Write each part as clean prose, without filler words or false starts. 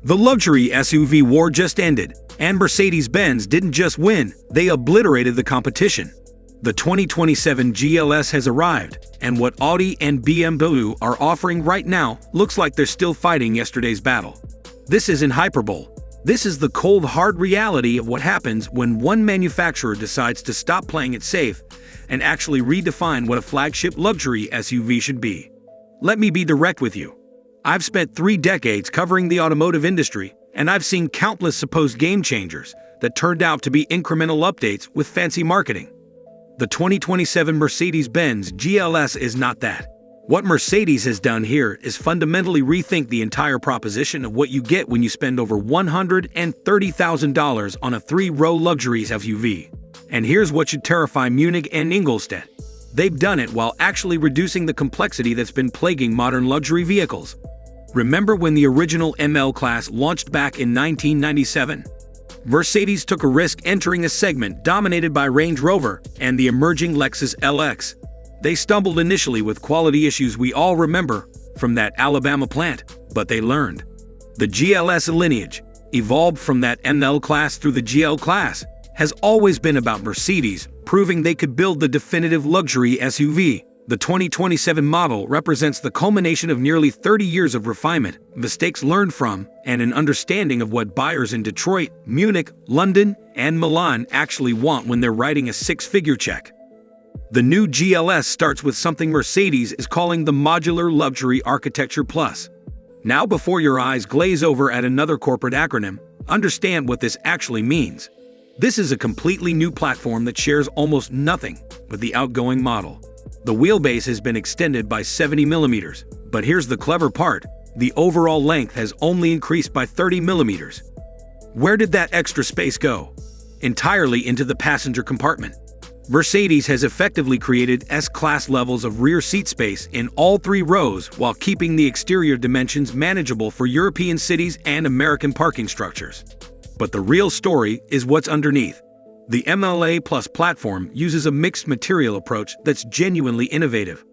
The luxury SUV war just ended, and Mercedes-Benz didn't just win, they obliterated the competition. The 2027 GLS has arrived, and what Audi and BMW are offering right now looks like they're still fighting yesterday's battle. This isn't hyperbole. This is the cold, hard reality of what happens when one manufacturer decides to stop playing it safe and actually redefine what a flagship luxury SUV should be. Let me be direct with you. I've spent 3 decades covering the automotive industry, and I've seen countless supposed game changers that turned out to be incremental updates with fancy marketing. The 2027 Mercedes-Benz GLS is not that. What Mercedes has done here is fundamentally rethink the entire proposition of what you get when you spend over $130,000 on a 3-row luxury SUV. And here's what should terrify Munich and Ingolstadt. They've done it while actually reducing the complexity that's been plaguing modern luxury vehicles. Remember when the original ML class launched back in 1997? Mercedes took a risk entering a segment dominated by Range Rover and the emerging Lexus LX. They stumbled initially with quality issues we all remember from that Alabama plant, but they learned. The GLS lineage, evolved from that ML class through the GL class, has always been about Mercedes proving they could build the definitive luxury SUV. The 2027 model represents the culmination of nearly 30 years of refinement, mistakes learned from, and an understanding of what buyers in Detroit, Munich, London, and Milan actually want when they're writing a 6-figure check. The new GLS starts with something Mercedes is calling the Modular Luxury Architecture Plus. Now, before your eyes glaze over at another corporate acronym, understand what this actually means. This is a completely new platform that shares almost nothing with the outgoing model. The wheelbase has been extended by 70 millimeters, but here's the clever part: the overall length has only increased by 30 millimeters. Where did that extra space go? Entirely into the passenger compartment. Mercedes has effectively created S-Class levels of rear seat space in all 3 rows while keeping the exterior dimensions manageable for European cities and American parking structures. But the real story is what's underneath. The MLA Plus platform uses a mixed material approach that's genuinely innovative.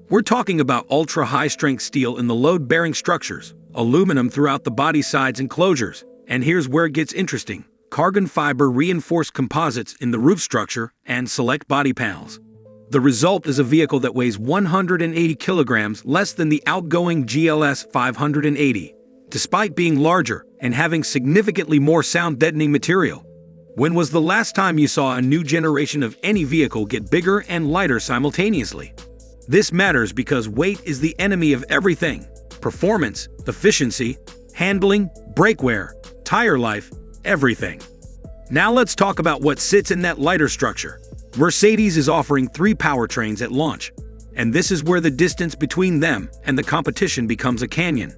We're talking about ultra-high-strength steel in the load-bearing structures, aluminum throughout the body sides and closures, and here's where it gets interesting: carbon fiber reinforced composites in the roof structure and select body panels. The result is a vehicle that weighs 180 kilograms less than the outgoing GLS 580, despite being larger and having significantly more sound-deadening material. When was the last time you saw a new generation of any vehicle get bigger and lighter simultaneously? This matters because weight is the enemy of everything: performance, efficiency, handling, brake wear, tire life, everything. Now let's talk about what sits in that lighter structure. Mercedes is offering 3 powertrains at launch, and this is where the distance between them and the competition becomes a canyon.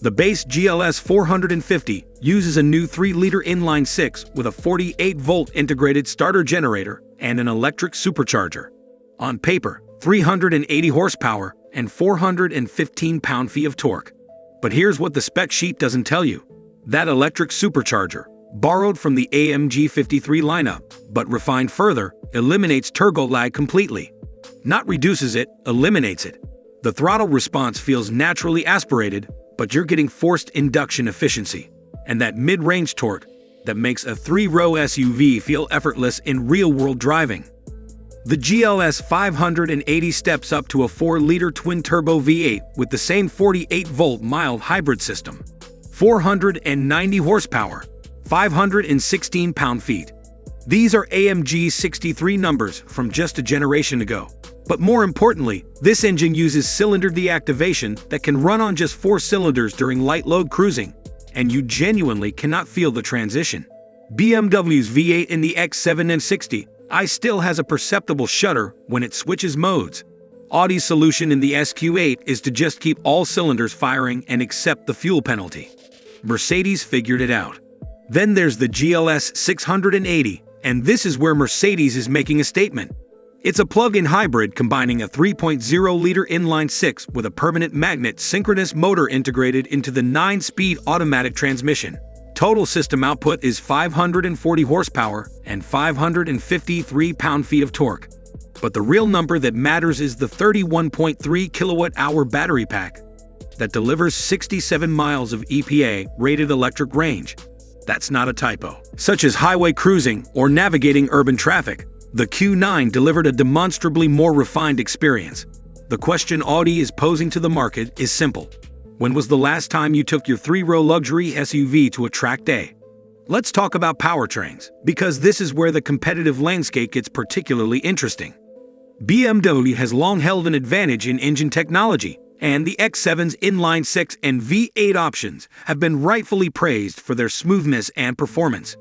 The base GLS 450 uses a new 3-liter inline-6 with a 48-volt integrated starter generator and an electric supercharger. On paper, 380 horsepower and 415 pound-feet of torque. But here's what the spec sheet doesn't tell you. That electric supercharger, borrowed from the AMG 53 lineup, but refined further, eliminates turbo lag completely. Not reduces it, eliminates it. The throttle response feels naturally aspirated, but you're getting forced induction efficiency, and that mid-range torque that makes a 3-row SUV feel effortless in real-world driving. The GLS 580 steps up to a 4-liter twin-turbo V8 with the same 48-volt mild hybrid system. 490 horsepower, 516 pound-feet. These are AMG 63 numbers from just a generation ago. But more importantly, this engine uses cylinder deactivation that can run on just 4 cylinders during light load cruising, and you genuinely cannot feel the transition. BMW's V8 in the X7 and 60i still has a perceptible shudder when it switches modes. Audi's solution in the SQ8 is to just keep all cylinders firing and accept the fuel penalty. Mercedes figured it out. Then there's the GLS 680, and this is where Mercedes is making a statement. It's a plug-in hybrid combining a 3.0-liter inline-6 with a permanent magnet synchronous motor integrated into the 9-speed automatic transmission. Total system output is 540 horsepower and 553 pound-feet of torque. But the real number that matters is the 31.3 kilowatt-hour battery pack. that delivers 67 miles of EPA-rated electric range. That's not a typo. Such as highway cruising or navigating urban traffic, the Q9 delivered a demonstrably more refined experience. The question Audi is posing to the market is simple. When was the last time you took your three-row luxury SUV to a track day? Let's talk about powertrains, because this is where the competitive landscape gets particularly interesting. BMW has long held an advantage in engine technology, and the X7's inline-6 and V8 options have been rightfully praised for their smoothness and performance.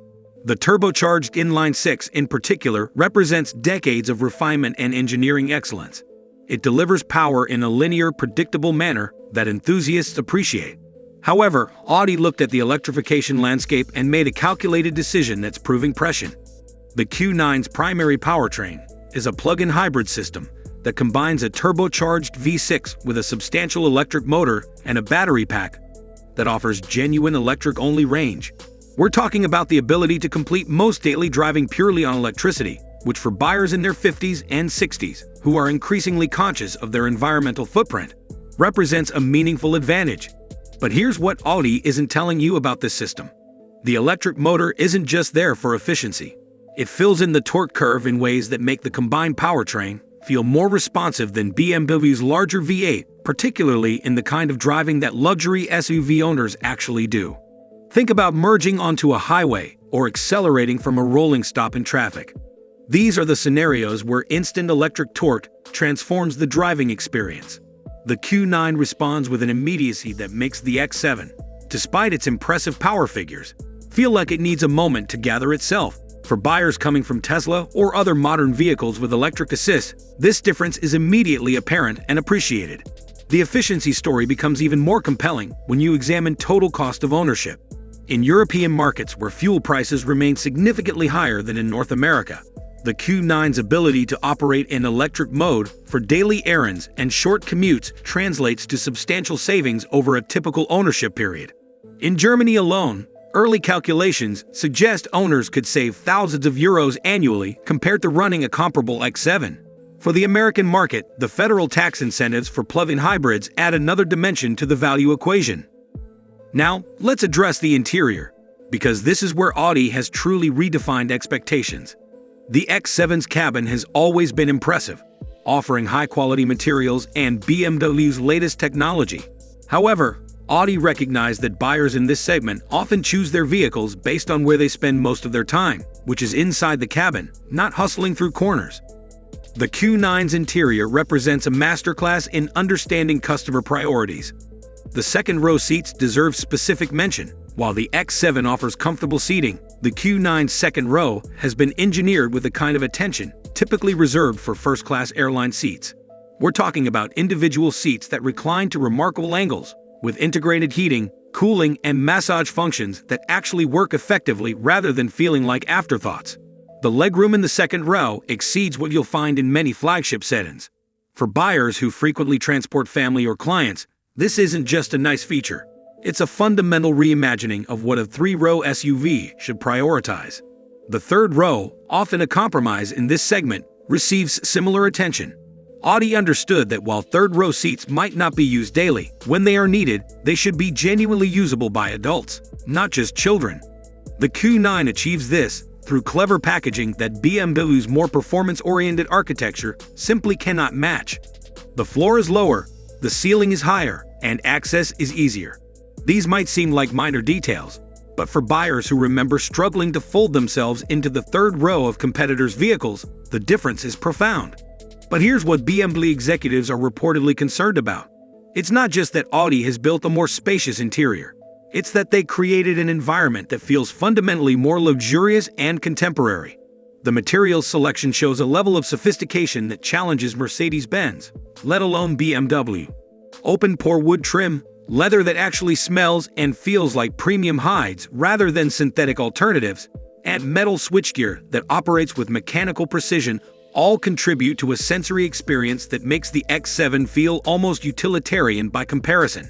The turbocharged inline-6 in particular represents decades of refinement and engineering excellence. It delivers power in a linear, predictable manner that enthusiasts appreciate. However, Audi looked at the electrification landscape and made a calculated decision that's proving prescient. The Q9's primary powertrain is a plug-in hybrid system that combines a turbocharged V6 with a substantial electric motor and a battery pack that offers genuine electric-only range. We're talking about the ability to complete most daily driving purely on electricity, which for buyers in their 50s and 60s who are increasingly conscious of their environmental footprint, represents a meaningful advantage. But here's what Audi isn't telling you about this system. The electric motor isn't just there for efficiency. It fills in the torque curve in ways that make the combined powertrain feel more responsive than BMW's larger V8, particularly in the kind of driving that luxury SUV owners actually do. Think about merging onto a highway or accelerating from a rolling stop in traffic. These are the scenarios where instant electric torque transforms the driving experience. The Q9 responds with an immediacy that makes the X7, despite its impressive power figures, feel like it needs a moment to gather itself. For buyers coming from Tesla or other modern vehicles with electric assist, this difference is immediately apparent and appreciated. The efficiency story becomes even more compelling when you examine total cost of ownership. In European markets where fuel prices remain significantly higher than in North America, the Q9's ability to operate in electric mode for daily errands and short commutes translates to substantial savings over a typical ownership period. In Germany alone, early calculations suggest owners could save thousands of euros annually compared to running a comparable X7. For the American market, the federal tax incentives for plug-in hybrids add another dimension to the value equation. Now, let's address the interior, because this is where Audi has truly redefined expectations. The X7's cabin has always been impressive, offering high-quality materials and BMW's latest technology. However, Audi recognized that buyers in this segment often choose their vehicles based on where they spend most of their time, which is inside the cabin, not hustling through corners. The Q9's interior represents a masterclass in understanding customer priorities. The second-row seats deserve specific mention. While the X7 offers comfortable seating, the Q9's second row has been engineered with a kind of attention typically reserved for first-class airline seats. We're talking about individual seats that recline to remarkable angles, with integrated heating, cooling, and massage functions that actually work effectively rather than feeling like afterthoughts. The legroom in the second row exceeds what you'll find in many flagship sedans. For buyers who frequently transport family or clients, this isn't just a nice feature. It's a fundamental reimagining of what a three-row SUV should prioritize. The third row, often a compromise in this segment, receives similar attention. Audi understood that while third-row seats might not be used daily, when they are needed, they should be genuinely usable by adults, not just children. The Q9 achieves this through clever packaging that BMW's more performance-oriented architecture simply cannot match. The floor is lower, the ceiling is higher, and access is easier. These might seem like minor details, but for buyers who remember struggling to fold themselves into the third row of competitors' vehicles, the difference is profound. But here's what BMW executives are reportedly concerned about. It's not just that Audi has built a more spacious interior. It's that they created an environment that feels fundamentally more luxurious and contemporary. The materials selection shows a level of sophistication that challenges Mercedes-Benz, let alone BMW. Open-pore wood trim, leather that actually smells and feels like premium hides rather than synthetic alternatives, and metal switchgear that operates with mechanical precision all contribute to a sensory experience that makes the X7 feel almost utilitarian by comparison.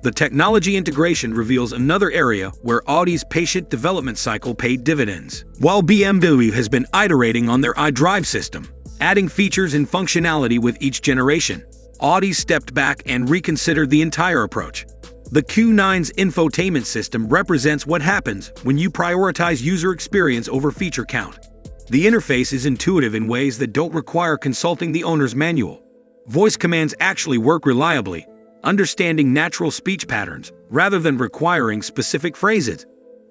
The technology integration reveals another area where Audi's patient development cycle paid dividends. While BMW has been iterating on their iDrive system, adding features and functionality with each generation, Audi stepped back and reconsidered the entire approach. The Q9's infotainment system represents what happens when you prioritize user experience over feature count. The interface is intuitive in ways that don't require consulting the owner's manual. Voice commands actually work reliably, understanding natural speech patterns rather than requiring specific phrases.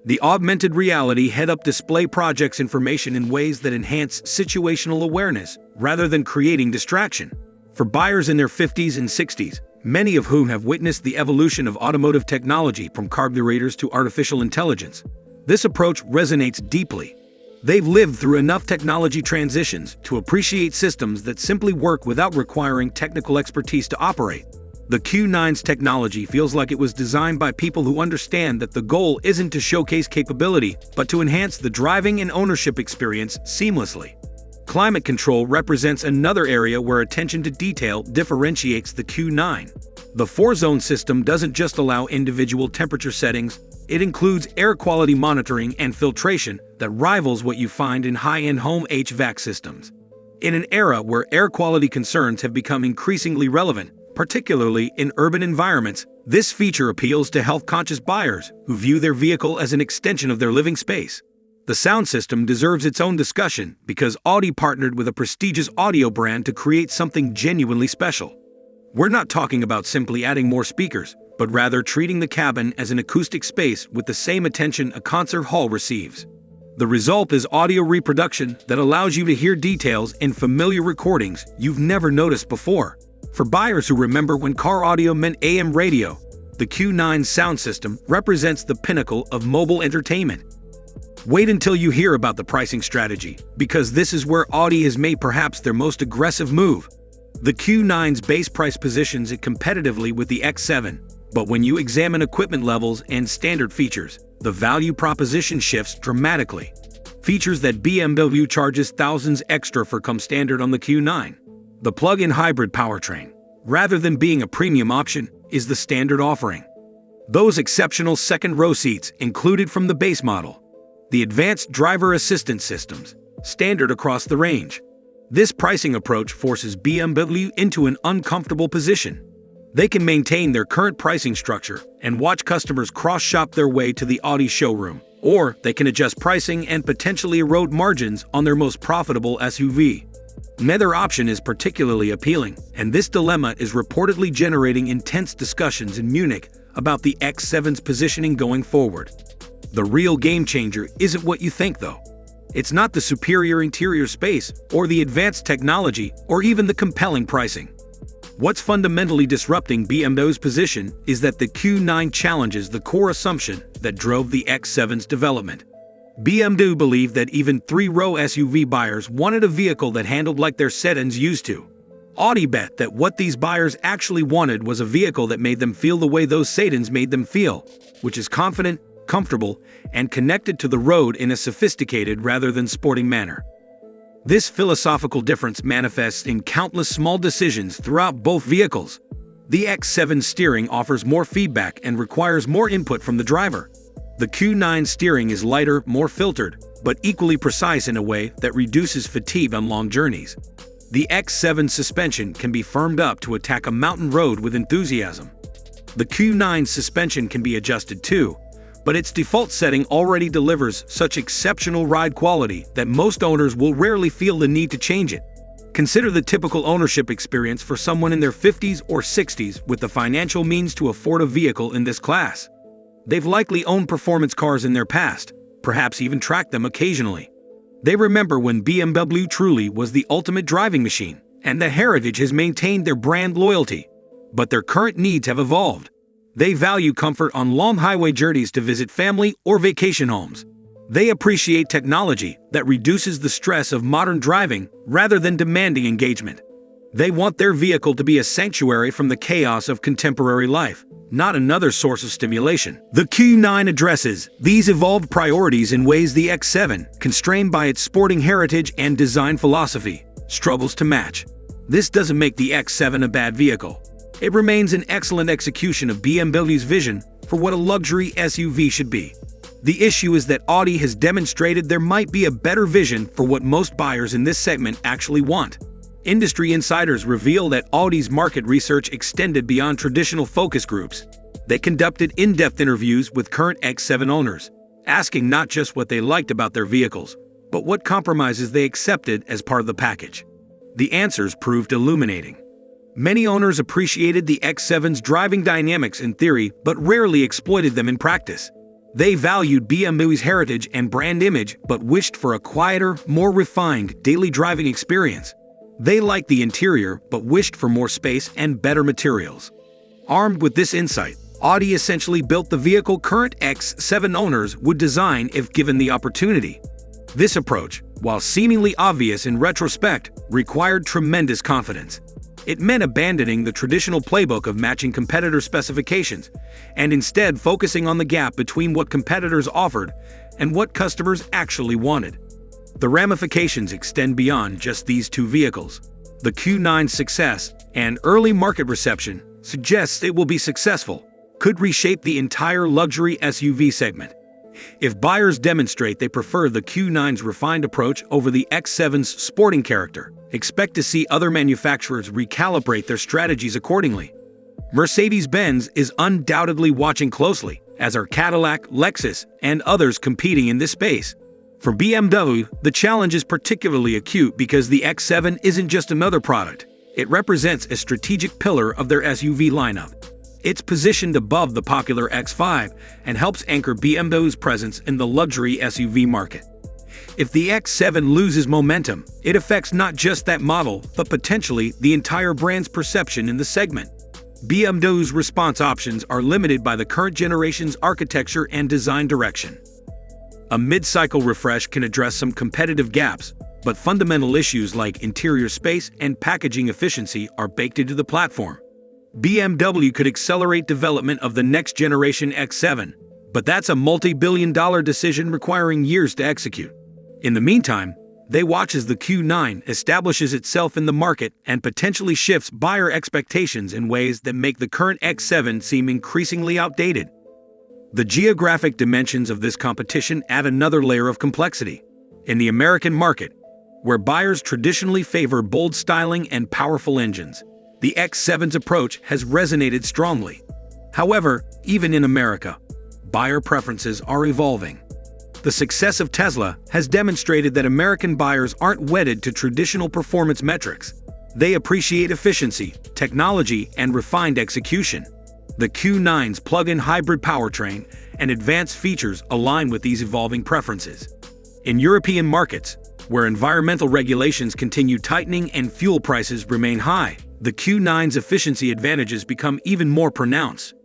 The augmented reality head-up display projects information in ways that enhance situational awareness rather than creating distraction. For buyers in their 50s and 60s, many of whom have witnessed the evolution of automotive technology from carburetors to artificial intelligence, this approach resonates deeply. They've lived through enough technology transitions to appreciate systems that simply work without requiring technical expertise to operate. The Q9's technology feels like it was designed by people who understand that the goal isn't to showcase capability, but to enhance the driving and ownership experience seamlessly. Climate control represents another area where attention to detail differentiates the Q9. The 4-zone system doesn't just allow individual temperature settings, it includes air quality monitoring and filtration that rivals what you find in high-end home HVAC systems. In an era where air quality concerns have become increasingly relevant, particularly in urban environments, this feature appeals to health-conscious buyers who view their vehicle as an extension of their living space. The sound system deserves its own discussion because Audi partnered with a prestigious audio brand to create something genuinely special. We're not talking about simply adding more speakers, but rather treating the cabin as an acoustic space with the same attention a concert hall receives. The result is audio reproduction that allows you to hear details in familiar recordings you've never noticed before. For buyers who remember when car audio meant AM radio, the Q9 sound system represents the pinnacle of mobile entertainment. Wait until you hear about the pricing strategy, because this is where Audi has made perhaps their most aggressive move. The Q9's base price positions it competitively with the X7, but when you examine equipment levels and standard features, the value proposition shifts dramatically. Features that BMW charges thousands extra for come standard on the Q9. The plug-in hybrid powertrain, rather than being a premium option, is the standard offering. Those exceptional second-row seats included from the base model. The advanced driver assistance systems, standard across the range. This pricing approach forces BMW into an uncomfortable position. They can maintain their current pricing structure and watch customers cross-shop their way to the Audi showroom, or they can adjust pricing and potentially erode margins on their most profitable SUV. Neither option is particularly appealing, and this dilemma is reportedly generating intense discussions in Munich about the X7's positioning going forward. The real game changer isn't what you think, though. It's not the superior interior space, or the advanced technology, or even the compelling pricing. What's fundamentally disrupting BMW's position is that the Q9 challenges the core assumption that drove the X7's development. BMW believed that even 3-row SUV buyers wanted a vehicle that handled like their sedans used to. Audi bet that what these buyers actually wanted was a vehicle that made them feel the way those sedans made them feel, which is confident, comfortable, and connected to the road in a sophisticated rather than sporting manner. This philosophical difference manifests in countless small decisions throughout both vehicles. The X7 steering offers more feedback and requires more input from the driver. The Q9 steering is lighter, more filtered, but equally precise in a way that reduces fatigue on long journeys. The X7 suspension can be firmed up to attack a mountain road with enthusiasm. The Q9 suspension can be adjusted too, but its default setting already delivers such exceptional ride quality that most owners will rarely feel the need to change it. Consider the typical ownership experience for someone in their 50s or 60s with the financial means to afford a vehicle in this class. They've likely owned performance cars in their past, perhaps even tracked them occasionally. They remember when BMW truly was the ultimate driving machine, and the heritage has maintained their brand loyalty. But their current needs have evolved. They value comfort on long highway journeys to visit family or vacation homes. They appreciate technology that reduces the stress of modern driving rather than demanding engagement. They want their vehicle to be a sanctuary from the chaos of contemporary life, not another source of stimulation. The Q9 addresses these evolved priorities in ways the X7, constrained by its sporting heritage and design philosophy, struggles to match. This doesn't make the X7 a bad vehicle. It remains an excellent execution of BMW's vision for what a luxury SUV should be. The issue is that Audi has demonstrated there might be a better vision for what most buyers in this segment actually want. Industry insiders reveal that Audi's market research extended beyond traditional focus groups. They conducted in-depth interviews with current X7 owners, asking not just what they liked about their vehicles, but what compromises they accepted as part of the package. The answers proved illuminating. Many owners appreciated the X7's driving dynamics in theory, but rarely exploited them in practice. They valued BMW's heritage and brand image, but wished for a quieter, more refined daily driving experience. They liked the interior, but wished for more space and better materials. Armed with this insight, Audi essentially built the vehicle current X7 owners would design if given the opportunity. This approach, while seemingly obvious in retrospect, required tremendous confidence. It meant abandoning the traditional playbook of matching competitor specifications, and instead focusing on the gap between what competitors offered and what customers actually wanted. The ramifications extend beyond just these two vehicles. The Q9's success and early market reception suggests it will be successful, could reshape the entire luxury SUV segment. If buyers demonstrate they prefer the Q9's refined approach over the X7's sporting character, expect to see other manufacturers recalibrate their strategies accordingly. Mercedes-Benz is undoubtedly watching closely, as are Cadillac, Lexus, and others competing in this space. For BMW, the challenge is particularly acute because the X7 isn't just another product. It represents a strategic pillar of their SUV lineup. It's positioned above the popular X5 and helps anchor BMW's presence in the luxury SUV market. If the X7 loses momentum, it affects not just that model, but potentially the entire brand's perception in the segment. BMW's response options are limited by the current generation's architecture and design direction. A mid-cycle refresh can address some competitive gaps, but fundamental issues like interior space and packaging efficiency are baked into the platform. BMW could accelerate development of the next-generation X7, but that's a multi-billion-dollar decision requiring years to execute. In the meantime, they watch as the Q9 establishes itself in the market and potentially shifts buyer expectations in ways that make the current X7 seem increasingly outdated. The geographic dimensions of this competition add another layer of complexity. In the American market, where buyers traditionally favor bold styling and powerful engines, the X7's approach has resonated strongly. However, even in America, buyer preferences are evolving. The success of Tesla has demonstrated that American buyers aren't wedded to traditional performance metrics. They appreciate efficiency, technology, and refined execution. The Q9's plug-in hybrid powertrain and advanced features align with these evolving preferences. In European markets, where environmental regulations continue tightening and fuel prices remain high, the Q9's efficiency advantages become even more pronounced.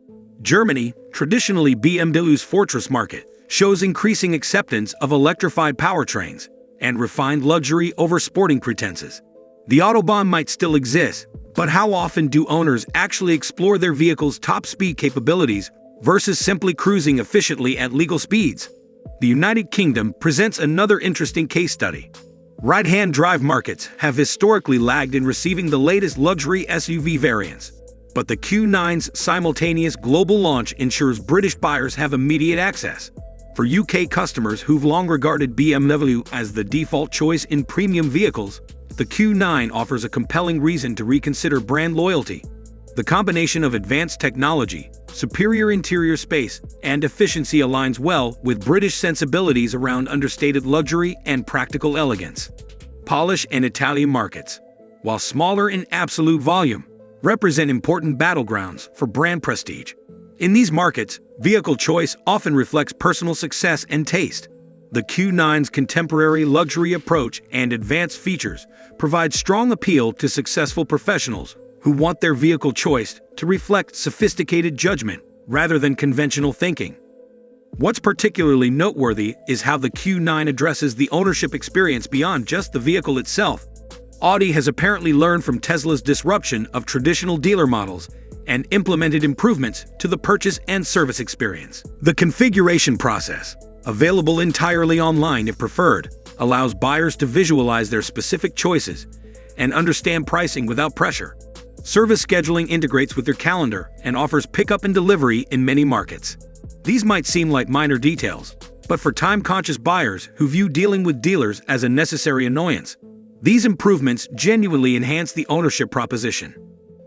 Germany, traditionally BMW's fortress market, shows increasing acceptance of electrified powertrains and refined luxury over sporting pretenses. The Autobahn might still exist, but how often do owners actually explore their vehicle's top speed capabilities versus simply cruising efficiently at legal speeds? The United Kingdom presents another interesting case study. Right-hand drive markets have historically lagged in receiving the latest luxury SUV variants, but the Q9's simultaneous global launch ensures British buyers have immediate access. For UK customers who've long regarded BMW as the default choice in premium vehicles, the Q9 offers a compelling reason to reconsider brand loyalty. The combination of advanced technology, superior interior space, and efficiency aligns well with British sensibilities around understated luxury and practical elegance. Polish and Italian markets, while smaller in absolute volume, represent important battlegrounds for brand prestige. In these markets, vehicle choice often reflects personal success and taste. The Q9's contemporary luxury approach and advanced features provide strong appeal to successful professionals who want their vehicle choice to reflect sophisticated judgment rather than conventional thinking. What's particularly noteworthy is how the Q9 addresses the ownership experience beyond just the vehicle itself. Audi has apparently learned from Tesla's disruption of traditional dealer models and implemented improvements to the purchase and service experience. The configuration process, available entirely online if preferred, allows buyers to visualize their specific choices and understand pricing without pressure. Service scheduling integrates with their calendar and offers pickup and delivery in many markets. These might seem like minor details, but for time-conscious buyers who view dealing with dealers as a necessary annoyance, These improvements genuinely enhance the ownership proposition.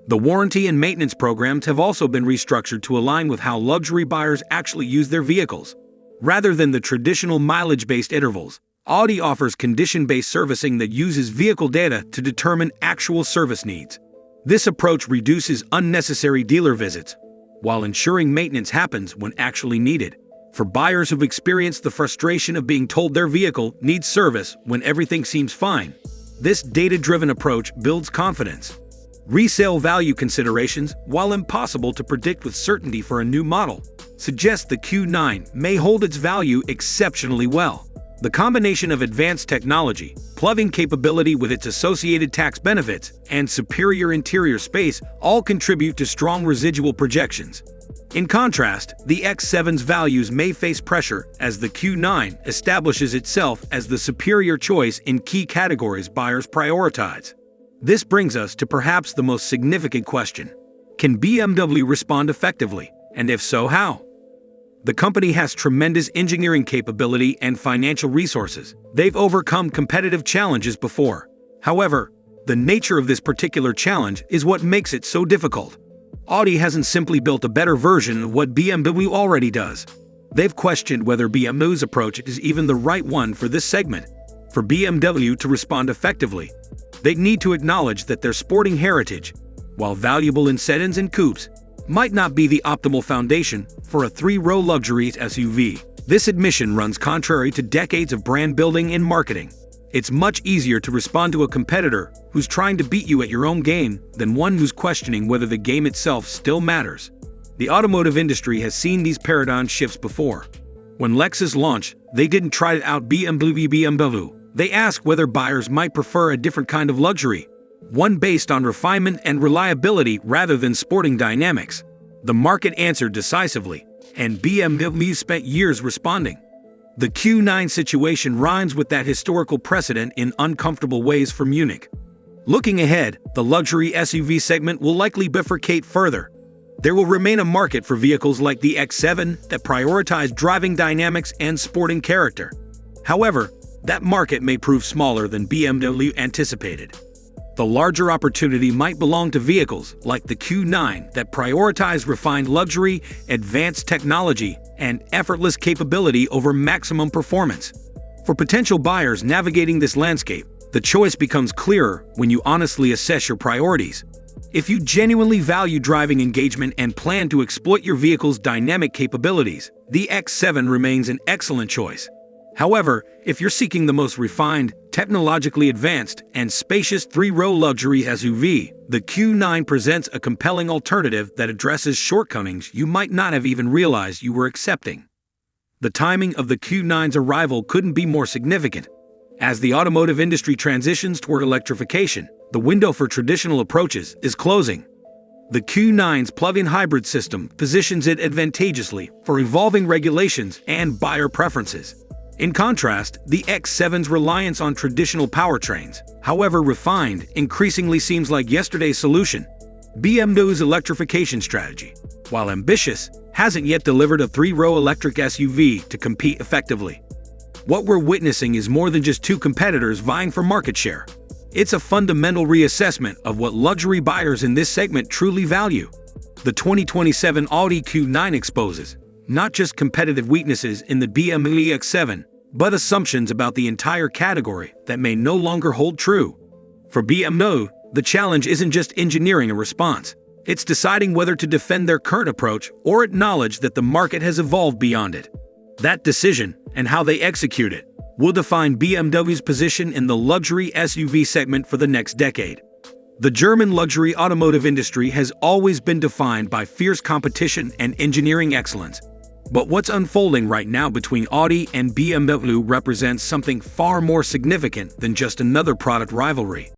The warranty and maintenance programs have also been restructured to align with how luxury buyers actually use their vehicles. Rather than the traditional mileage-based intervals, Audi offers condition-based servicing that uses vehicle data to determine actual service needs. This approach reduces unnecessary dealer visits, while ensuring maintenance happens when actually needed. For buyers who've experienced the frustration of being told their vehicle needs service when everything seems fine, this data-driven approach builds confidence. Resale value considerations, while impossible to predict with certainty for a new model, suggest the Q9 may hold its value exceptionally well. The combination of advanced technology, plug-in capability with its associated tax benefits, and superior interior space all contribute to strong residual projections. In contrast, the X7's values may face pressure as the Q9 establishes itself as the superior choice in key categories buyers prioritize. This brings us to perhaps the most significant question. Can BMW respond effectively? And if so, how? The company has tremendous engineering capability and financial resources. They've overcome competitive challenges before. However, the nature of this particular challenge is what makes it so difficult. Audi hasn't simply built a better version of what BMW already does. They've questioned whether BMW's approach is even the right one for this segment. For BMW to respond effectively, they need to acknowledge that their sporting heritage, while valuable in sedans and coupes, might not be the optimal foundation for a three-row luxury SUV. This admission runs contrary to decades of brand building and marketing. It's much easier to respond to a competitor who's trying to beat you at your own game than one who's questioning whether the game itself still matters. The automotive industry has seen these paradigm shifts before. When Lexus launched, they didn't try to out BMW. They asked whether buyers might prefer a different kind of luxury, one based on refinement and reliability rather than sporting dynamics. The market answered decisively, and BMW spent years responding. The Q9 situation rhymes with that historical precedent in uncomfortable ways for Munich. Looking ahead, the luxury SUV segment will likely bifurcate further. There will remain a market for vehicles like the X7 that prioritize driving dynamics and sporting character. However, that market may prove smaller than BMW anticipated. The larger opportunity might belong to vehicles like the Q9 that prioritize refined luxury, advanced technology, and effortless capability over maximum performance. For potential buyers navigating this landscape, the choice becomes clearer when you honestly assess your priorities. If you genuinely value driving engagement and plan to exploit your vehicle's dynamic capabilities, the X7 remains an excellent choice. However, if you're seeking the most refined, technologically advanced, and spacious three-row luxury SUV, the Q9 presents a compelling alternative that addresses shortcomings you might not have even realized you were accepting. The timing of the Q9's arrival couldn't be more significant. As the automotive industry transitions toward electrification, the window for traditional approaches is closing. The Q9's plug-in hybrid system positions it advantageously for evolving regulations and buyer preferences. In contrast, the X7's reliance on traditional powertrains, however refined, increasingly seems like yesterday's solution. BMW's electrification strategy, while ambitious, hasn't yet delivered a three-row electric SUV to compete effectively. What we're witnessing is more than just two competitors vying for market share. It's a fundamental reassessment of what luxury buyers in this segment truly value. The 2027 Audi Q9 exposes not just competitive weaknesses in the BMW X7, but assumptions about the entire category that may no longer hold true. For BMW, the challenge isn't just engineering a response. It's deciding whether to defend their current approach or acknowledge that the market has evolved beyond it. That decision, and how they execute it, will define BMW's position in the luxury SUV segment for the next decade. The German luxury automotive industry has always been defined by fierce competition and engineering excellence. But what's unfolding right now between Audi and BMW represents something far more significant than just another product rivalry.